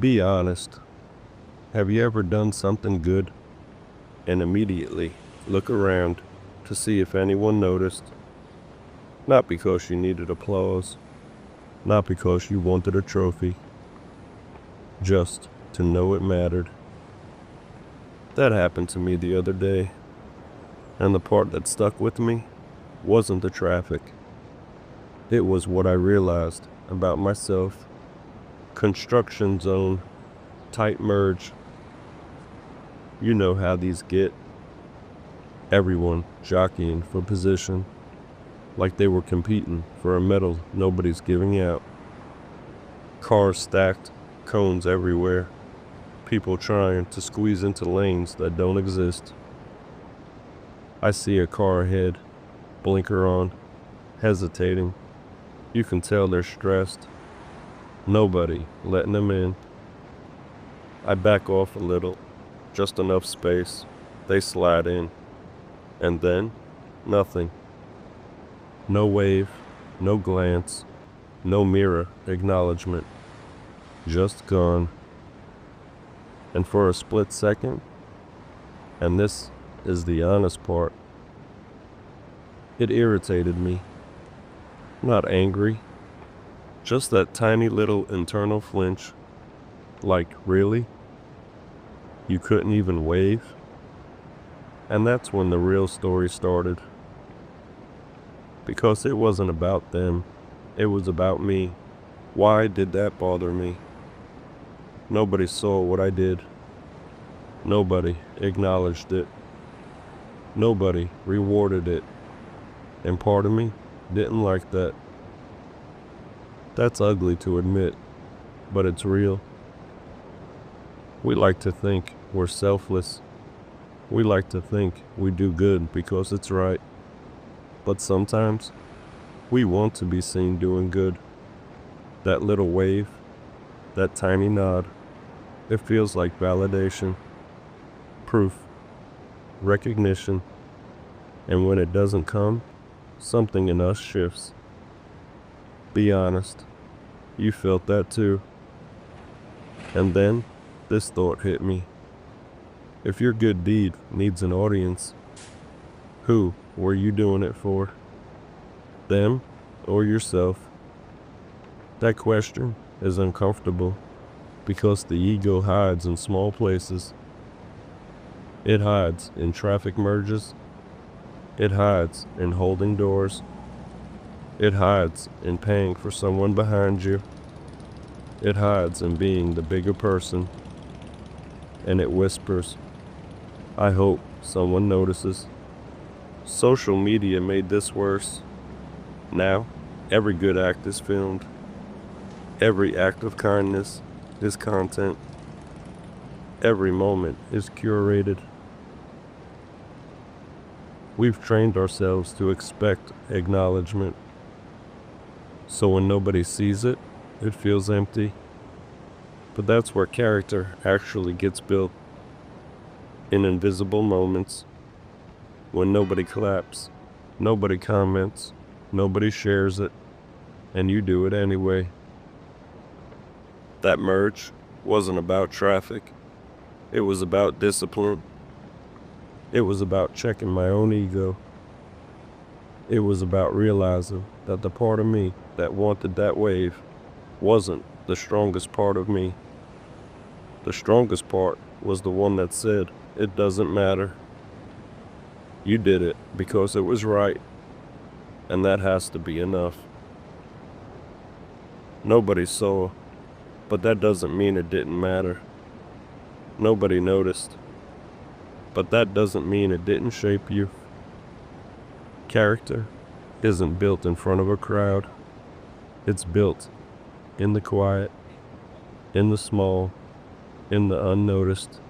Be honest. Have you ever done something good and immediately look around to see if anyone noticed? Not because you needed applause, not because you wanted a trophy, just to know it mattered. That happened to me the other day, and the part that stuck with me wasn't the traffic. It was what I realized about myself. Construction zone, tight merge. You know how these get. Everyone jockeying for position, like they were competing for a medal nobody's giving out. Cars stacked, cones everywhere, people trying to squeeze into lanes that don't exist. I see a car ahead, blinker on, hesitating. You can tell they're stressed. Nobody letting them in. I back off a little, just enough space. They slide in. And then, nothing. No wave, no glance, no mirror acknowledgement. Just gone. And for a split second, and this is the honest part, it irritated me. Not angry, just that tiny little internal flinch. Like, really? You couldn't even wave? And that's when the real story started. Because it wasn't about them, it was about me. Why did that bother me? Nobody saw what I did. Nobody acknowledged it. Nobody rewarded it. And part of me didn't like that. That's ugly to admit, but it's real. We like to think we're selfless. We like to think we do good because it's right. But sometimes, we want to be seen doing good. That little wave, that tiny nod, it feels like validation, proof, recognition. And when it doesn't come, something in us shifts. Be honest, you felt that too. And then, this thought hit me. If your good deed needs an audience, who were you doing it for? Them or yourself? That question is uncomfortable because the ego hides in small places. It hides in traffic merges. It hides in holding doors. It hides in paying for someone behind you. It hides in being the bigger person. And it whispers, I hope someone notices. Social media made this worse. Now, every good act is filmed. Every act of kindness is content. Every moment is curated. We've trained ourselves to expect acknowledgement. So when nobody sees it, it feels empty. But that's where character actually gets built. In invisible moments, when nobody claps, nobody comments, nobody shares it, and you do it anyway. That merge wasn't about traffic. It was about discipline. It was about checking my own ego. It was about realizing that the part of me that wanted that wave wasn't the strongest part of me. The strongest part was the one that said, it doesn't matter. You did it because it was right, and that has to be enough. Nobody saw, but that doesn't mean it didn't matter. Nobody noticed, but that doesn't mean it didn't shape you. Character isn't built in front of a crowd. It's built in the quiet, in the small, in the unnoticed.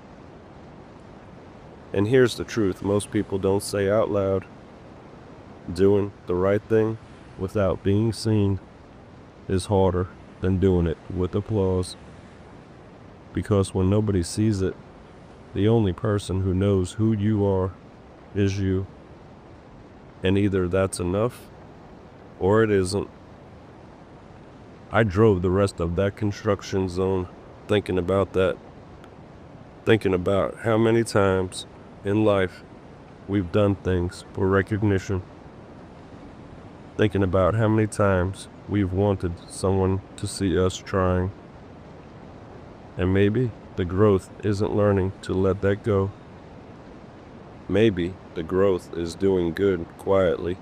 And here's the truth most people don't say out loud. Doing the right thing without being seen is harder than doing it with applause. Because when nobody sees it, the only person who knows who you are is you. And either that's enough, or it isn't. I drove the rest of that construction zone thinking about that. Thinking about how many times in life we've done things for recognition. Thinking about how many times we've wanted someone to see us trying. And maybe the growth isn't learning to let that go. Maybe the growth is doing good quietly.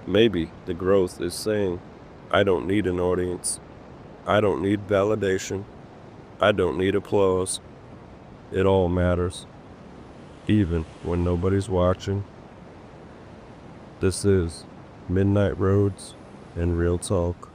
Maybe the growth is saying, I don't need an audience. I don't need validation. I don't need applause. It all matters, even when nobody's watching. This is Midnight Roads and Real Talk.